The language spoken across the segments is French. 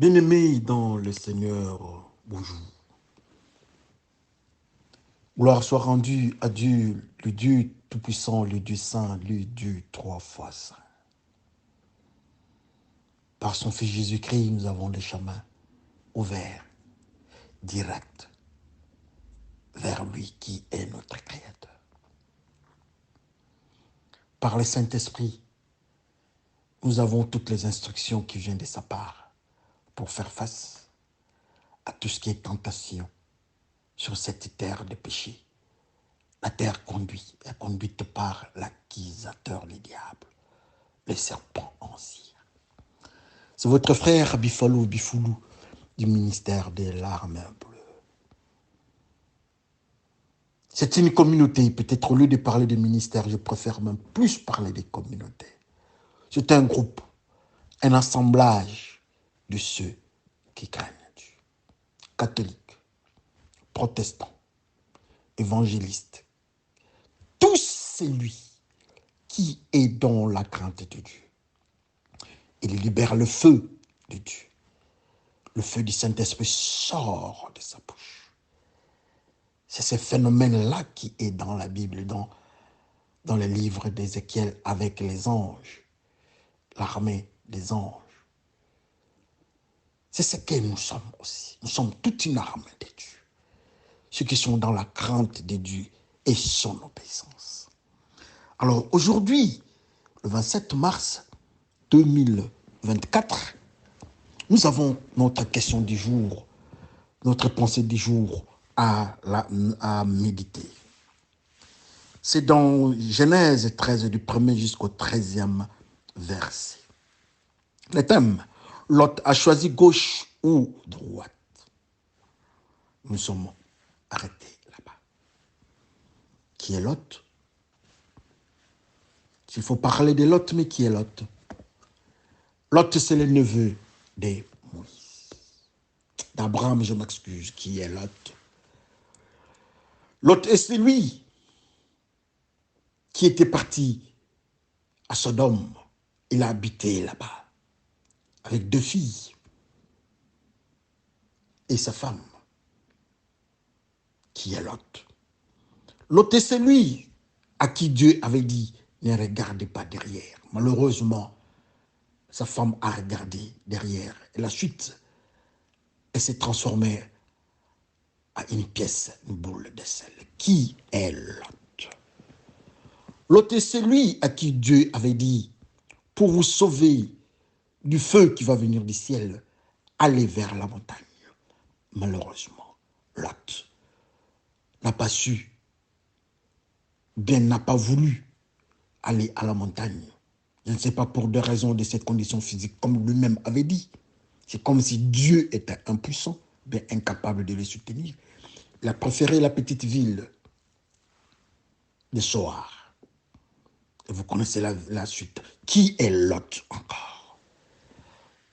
Bien-aimés dans le Seigneur, bonjour. Gloire soit rendue à Dieu, le Dieu Tout-Puissant, le Dieu Saint, le Dieu trois fois saint. Par son Fils Jésus-Christ, nous avons le chemin ouvert, direct, vers lui qui est notre Créateur. Par le Saint-Esprit, nous avons toutes les instructions qui viennent de sa part pour faire face à tout ce qui est tentation sur cette terre de péché. La terre est conduite par l'accusateur, le diable, le serpent en cire. C'est votre frère Bifalo Bifoulou du ministère des larmes bleues. C'est une communauté, peut-être au lieu de parler de ministère, je préfère même plus parler des communautés. C'est un groupe, un assemblage de ceux qui craignent Dieu. Catholiques, protestants, évangélistes, tous celui qui est dans la crainte de Dieu. Il libère le feu de Dieu. Le feu du Saint-Esprit sort de sa bouche. C'est ce phénomène-là qui est dans la Bible, dans le livre d'Ézéchiel avec les anges, l'armée des anges. C'est ce que nous sommes aussi. Nous sommes toute une armée de Dieu. Ceux qui sont dans la crainte de Dieu et son obéissance. Alors aujourd'hui, le 27 mars 2024, nous avons notre question du jour, notre pensée du jour à méditer. C'est dans Genèse 13, du 1er jusqu'au 13e verset. Le thème, Lot a choisi gauche ou droite. Nous sommes arrêtés là-bas. Qui est Lot? Il faut parler de Lot, mais qui est Lot? Lot, c'est le neveu de Moïse. D'Abraham, je m'excuse, qui est Lot? Lot est celui qui était parti à Sodome. Il a habité là-bas avec 2 filles et sa femme, qui est Lot. Lot est celui à qui Dieu avait dit « Ne regardez pas derrière ». Malheureusement, sa femme a regardé derrière. Et la suite, elle s'est transformée à une pièce, une boule de sel. Qui est Lot? Lot est celui à qui Dieu avait dit « Pour vous sauver du feu qui va venir du ciel, allez vers la montagne ». Malheureusement, Lot n'a pas su, bien n'a pas voulu aller à la montagne. Je ne sais pas pour des raisons de cette condition physique, comme lui-même avait dit. C'est comme si Dieu était impuissant, bien incapable de le soutenir. Il a préféré la petite ville de Soar. Et vous connaissez la suite. Qui est Lot encore?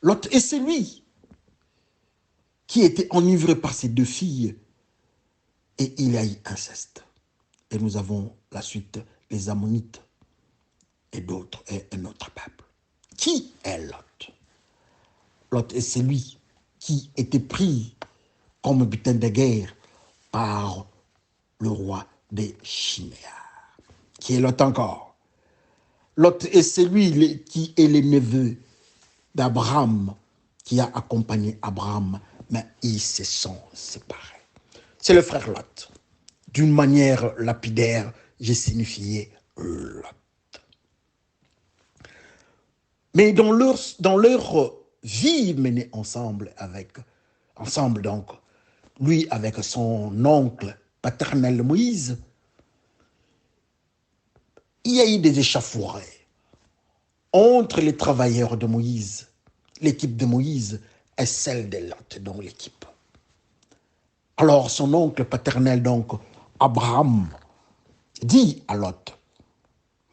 Lot est celui qui était enivré par ses 2 filles et il y a eu inceste. Et nous avons la suite, les Ammonites et d'autres, et un autre peuple. Qui est Lot? Lot est celui qui était pris comme butin de guerre par le roi des Chiméas. Qui est Lot encore? Lot est celui qui est le neveu d'Abraham, qui a accompagné Abraham, mais ils se sont séparés. C'est le frère Lot. D'une manière lapidaire, j'ai signifié Lot. Mais dans leur vie menée ensemble donc, lui avec son oncle paternel Moïse, il y a eu des échauffourées entre les travailleurs de Moïse, l'équipe de Moïse et celle de Lot, donc l'équipe. Alors son oncle paternel, donc Abraham, dit à Lot,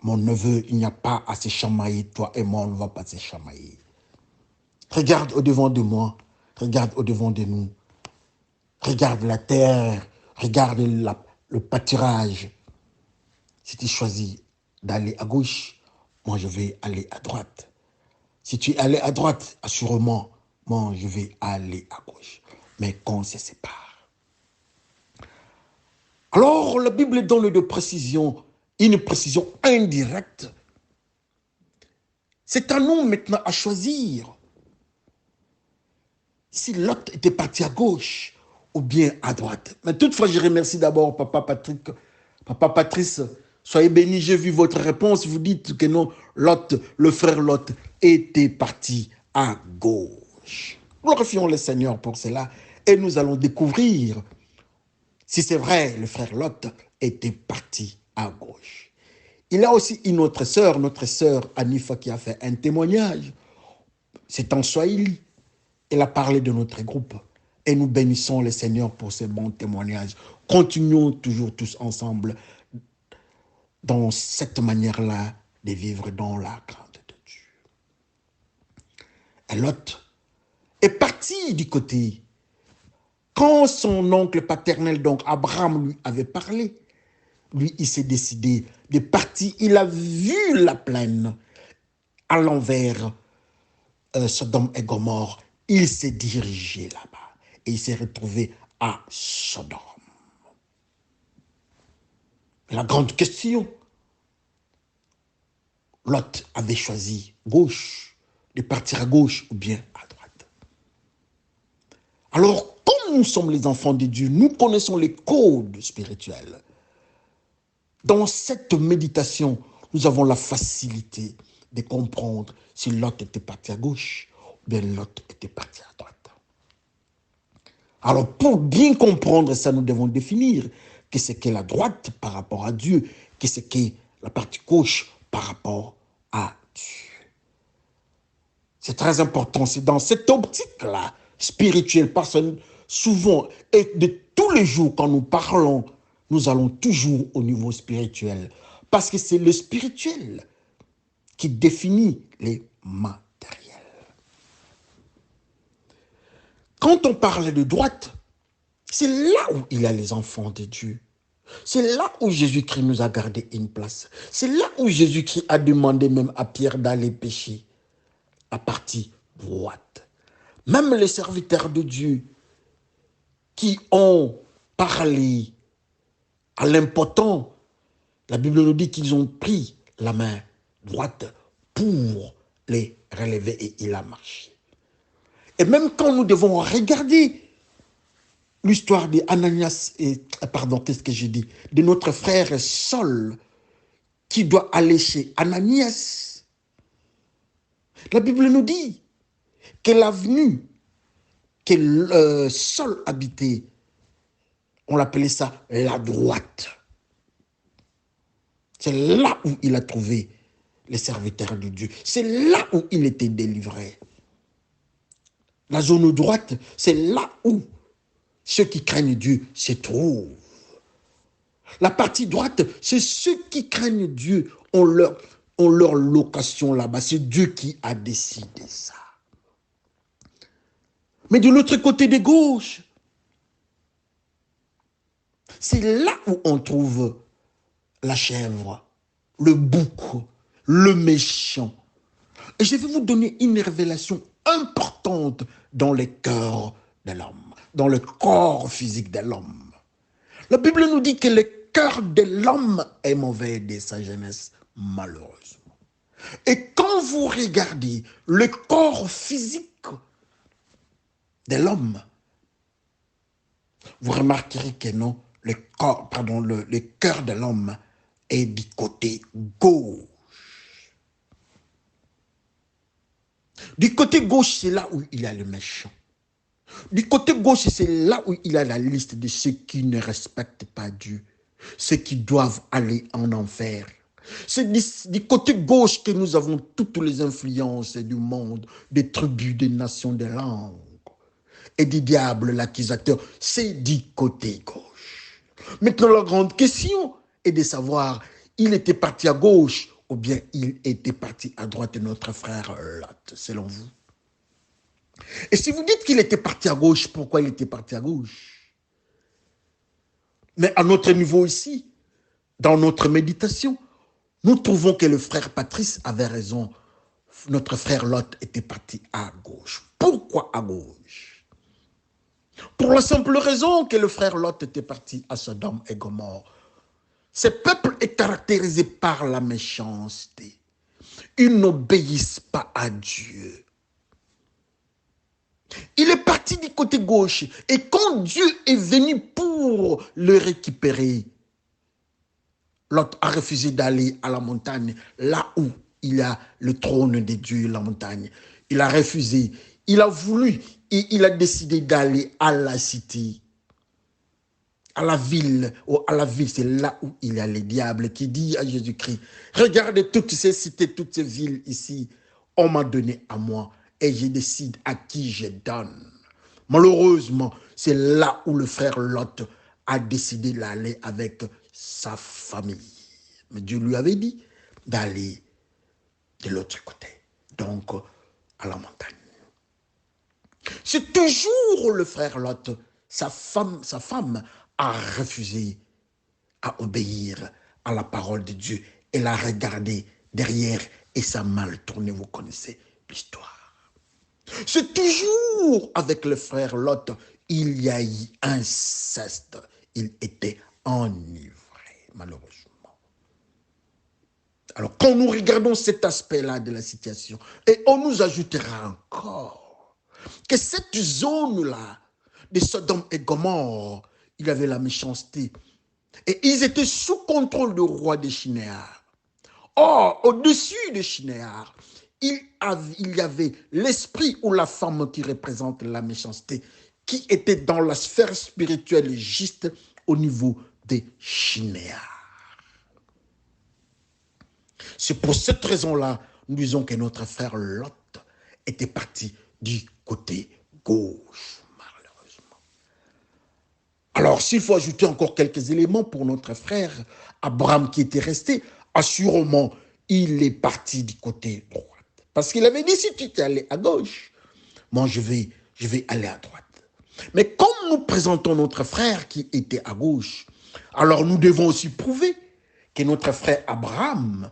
mon neveu, il n'y a pas à se chamailler, toi et moi, on ne va pas se chamailler. Regarde au-devant de moi, regarde au-devant de nous. Regarde la terre, regarde le pâturage. Si tu choisis d'aller à gauche, moi je vais aller à droite. Si tu es allé à droite, assurément, moi je vais aller à gauche. Mais qu'on se sépare. Alors la Bible donne de précision, une précision indirecte. C'est à nous maintenant à choisir si Lot était parti à gauche ou bien à droite. Mais toutefois, je remercie d'abord Papa Patrick, Papa Patrice. Soyez bénis, j'ai vu votre réponse. Vous dites que non, Lot, le frère Lot, était parti à gauche. Glorifions le Seigneur pour cela et nous allons découvrir si c'est vrai, le frère Lot était parti à gauche. Il y a aussi une autre sœur, notre sœur Anifa, qui a fait un témoignage. C'est en Swahili. Elle a parlé de notre groupe. Et nous bénissons le Seigneur pour ces bons témoignages. Continuons toujours tous ensemble dans cette manière-là de vivre dans la crainte de Dieu. Et Lot est parti du côté. Quand son oncle paternel, donc Abraham, lui avait parlé, lui, il s'est décidé de partir. Il a vu la plaine à l'envers, Sodome et Gomorrhe. Il s'est dirigé là-bas et il s'est retrouvé à Sodome. La grande question, Lot avait choisi gauche, de partir à gauche ou bien à droite. Alors, comme nous sommes les enfants de Dieu, nous connaissons les codes spirituels. Dans cette méditation, nous avons la facilité de comprendre si Lot était parti à gauche ou bien Lot était parti à droite. Alors, pour bien comprendre ça, nous devons définir qu'est-ce qu'est la droite par rapport à Dieu, qu'est-ce qu'est la partie gauche par rapport à Dieu. C'est très important, c'est dans cette optique-là, spirituelle, parce que souvent, et de tous les jours, quand nous parlons, nous allons toujours au niveau spirituel, parce que c'est le spirituel qui définit les matériels. Quand on parle de droite, c'est là où il y a les enfants de Dieu. C'est là où Jésus-Christ nous a gardé une place. C'est là où Jésus-Christ a demandé même à Pierre d'aller pécher, la partie droite. Même les serviteurs de Dieu qui ont parlé à l'impotent, la Bible nous dit qu'ils ont pris la main droite pour les relever et il a marché. Et même quand nous devons regarder l'histoire d'Ananias et, qu'est-ce que j'ai dit, de notre frère Saul, qui doit aller chez Ananias. La Bible nous dit que l'avenue que Saul habitait, on l'appelait ça la droite. C'est là où il a trouvé les serviteurs de Dieu. C'est là où il était délivré. La zone droite, c'est là où ceux qui craignent Dieu se trouvent. La partie droite, c'est ceux qui craignent Dieu, ont leur location là-bas. C'est Dieu qui a décidé ça. Mais de l'autre côté de gauche, c'est là où on trouve la chèvre, le bouc, le méchant. Et je vais vous donner une révélation importante dans le cœur de l'homme, dans le corps physique de l'homme. La Bible nous dit que le cœur de l'homme est mauvais dès sa jeunesse, malheureusement. Et quand vous regardez le corps physique de l'homme, vous remarquerez que non, le cœur de l'homme est du côté gauche. Du côté gauche, c'est là où il y a le méchant. Du côté gauche, c'est là où il y a la liste de ceux qui ne respectent pas Dieu, ceux qui doivent aller en enfer. C'est du côté gauche que nous avons toutes les influences du monde, des tribus, des nations, des langues. Et du diable, l'accusateur, c'est du côté gauche. Maintenant, la grande question est de savoir, il était parti à gauche ou bien il était parti à droite, notre frère Lot, selon vous. Et si vous dites qu'il était parti à gauche, pourquoi il était parti à gauche? Mais à notre niveau ici, dans notre méditation, nous trouvons que le frère Patrice avait raison. Notre frère Lot était parti à gauche. Pourquoi Pourquoi à gauche? Pour la simple raison que le frère Lot était parti à Sodome et Gomorrhe. Ce peuple est caractérisé par la méchanceté. Ils n'obéissent pas à Dieu. Il est parti du côté gauche. Et quand Dieu est venu pour le récupérer, Lot a refusé d'aller à la montagne, là où il y a le trône de Dieu, la montagne. Il a refusé. Il a voulu et il a décidé d'aller à la cité. À la ville, c'est là où il y a les diables qui dit à Jésus-Christ, regardez toutes ces cités, toutes ces villes ici, on m'a donné à moi et je décide à qui je donne. Malheureusement, c'est là où le frère Lot a décidé d'aller avec sa famille. Mais Dieu lui avait dit d'aller de l'autre côté, donc à la montagne. C'est toujours le frère Lot, sa femme a refusé à obéir à la parole de Dieu. Elle a regardé derrière et ça a mal tourné, vous connaissez l'histoire. C'est toujours avec le frère Lot, il y a eu inceste. Il était enivré, malheureusement. Alors, quand nous regardons cet aspect-là de la situation, et on nous ajoutera encore que cette zone-là de Sodome et Gomorrhe, il y avait la méchanceté. Et ils étaient sous contrôle du roi de Shinéar. Or, au-dessus de Shinéar, il y avait l'esprit ou la femme qui représente la méchanceté, qui était dans la sphère spirituelle juste au niveau de Shinéar. C'est pour cette raison-là, nous disons que notre frère Lot était parti du côté gauche, malheureusement. Alors, s'il faut ajouter encore quelques éléments pour notre frère Abraham qui était resté, assurément, il est parti du côté droit. Parce qu'il avait dit, si tu t'es allé à gauche, moi je vais aller à droite. Mais comme nous présentons notre frère qui était à gauche, alors nous devons aussi prouver que notre frère Abraham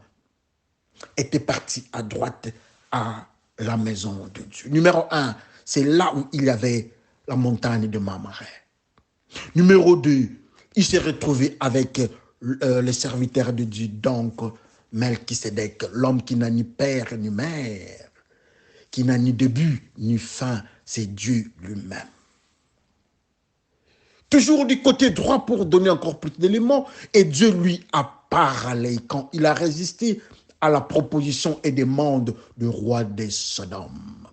était parti à droite à la maison de Dieu. Numéro 1, c'est là où il y avait la montagne de Mamré. Numéro 2, il s'est retrouvé avec les serviteurs de Dieu, donc Melchisedec, l'homme qui n'a ni père ni mère, qui n'a ni début ni fin, c'est Dieu lui-même. Toujours du côté droit pour donner encore plus d'éléments, et Dieu lui a parlé quand il a résisté à la proposition et demande du roi des Sodome.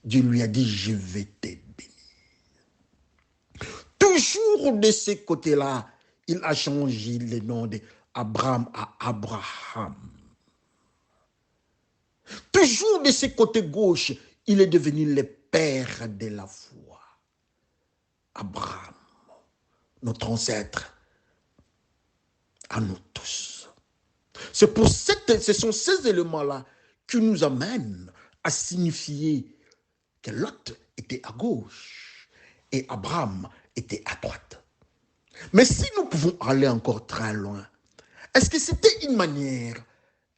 Dieu lui a dit, je vais te bénir. Toujours de ces côtés-là, il a changé le nom d'Abraham à Abraham. Toujours de ce côté gauche, il est devenu le père de la foi. Abraham, notre ancêtre, à nous tous. Ce sont ces éléments-là qui nous amènent à signifier que Lot était à gauche et Abraham était à droite. Mais si nous pouvons aller encore très loin, est-ce que c'était une manière,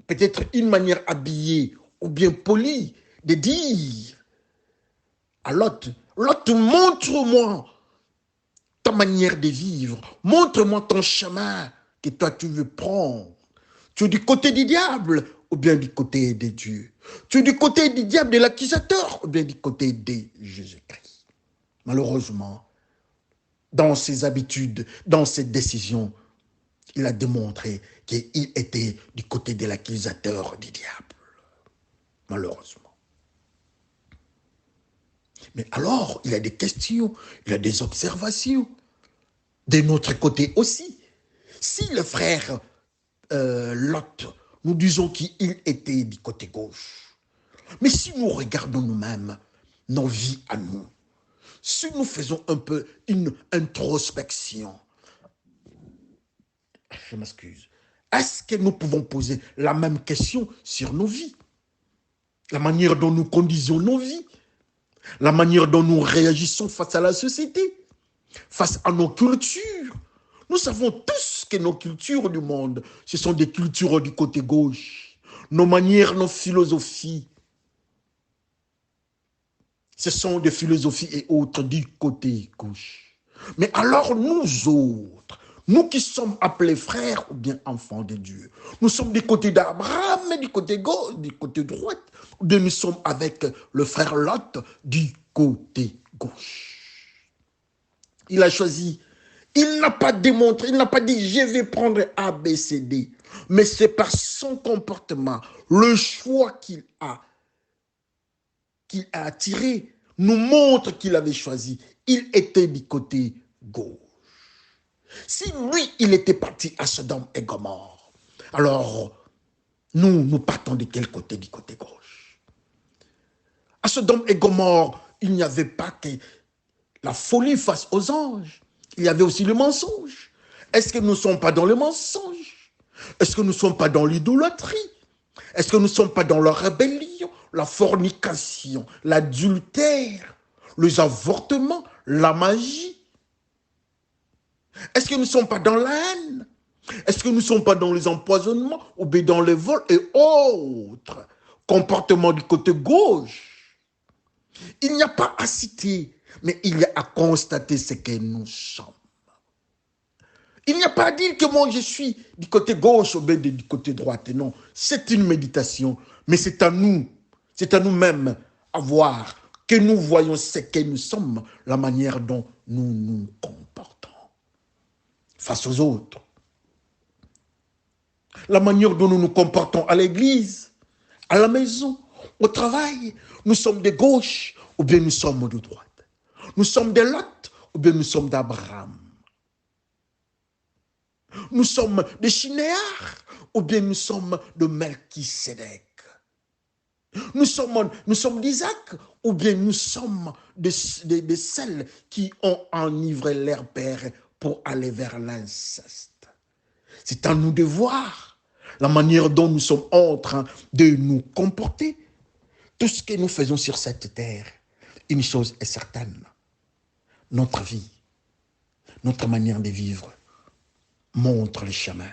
peut-être une manière habillée ou bien polie de dire à Lot, Lot, montre-moi ta manière de vivre, montre-moi ton chemin que toi tu veux prendre. Tu es du côté du diable ou bien du côté de Dieu? Tu es du côté du diable, de l'accusateur ou bien du côté de Jésus-Christ? Malheureusement, dans ses habitudes, dans ses décisions, il a démontré qu'il était du côté de l'accusateur du diable. Malheureusement. Mais alors, il y a des questions, il y a des observations. De notre côté aussi. Si le frère Lot, nous disons qu'il était du côté gauche. Mais si nous regardons nous-mêmes, nos vies à nous, si nous faisons un peu une introspection, je m'excuse, est-ce que nous pouvons poser la même question sur nos vies? La manière dont nous conduisons nos vies, la manière dont nous réagissons face à la société, face à nos cultures. Nous savons tous que nos cultures du monde, ce sont des cultures du côté gauche. Nos manières, nos philosophies, Ce sont des philosophies et autres du côté gauche. Mais alors nous autres, nous qui sommes appelés frères ou bien enfants de Dieu, nous sommes du côté d'Abraham, mais du côté gauche, du côté droit, ou bien nous sommes avec le frère Lot du côté gauche. Il a choisi, il n'a pas démontré, il n'a pas dit je vais prendre A, B, C, D, mais c'est par son comportement, le choix qu'il a tiré, nous montre qu'il avait choisi. Il était du côté gauche. Si lui, il était parti à Sodome et Gomorrhe, alors nous partons de quel côté? Du côté gauche. À Sodome et Gomorrhe, il n'y avait pas que la folie face aux anges. Il y avait aussi le mensonge. Est-ce que nous ne sommes pas dans le mensonge? Est-ce que nous ne sommes pas dans l'idolâtrie? Est-ce que nous ne sommes pas dans la rébellion, la fornication, l'adultère, les avortements, la magie? Est-ce que nous ne sommes pas dans la haine? Est-ce que nous ne sommes pas dans les empoisonnements ou bien dans les vols et autres comportements du côté gauche? Il n'y a pas à citer, mais il y a à constater ce que nous sommes. Il n'y a pas à dire que moi je suis du côté gauche ou bien du côté droit. Non, c'est une méditation, mais c'est à nous-mêmes à voir que nous voyons ce que nous sommes, la manière dont nous nous comportons face aux autres. La manière dont nous nous comportons à l'église, à la maison, au travail. Nous sommes de gauche ou bien nous sommes de droite. Nous sommes de Lot ou bien nous sommes d'Abraham. Nous sommes de Shinéar ou bien nous sommes de Melchisédek. Nous sommes d'Isaac ou bien nous sommes de celles qui ont enivré leur père pour aller vers l'inceste. C'est à nous de voir la manière dont nous sommes en train de nous comporter. Tout ce que nous faisons sur cette terre, une chose est certaine, notre vie, notre manière de vivre montre le chemin.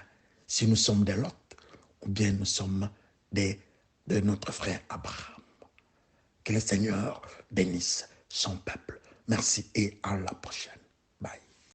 Si nous sommes des Lot ou bien nous sommes de notre frère Abraham. Que le Seigneur bénisse son peuple. Merci et à la prochaine.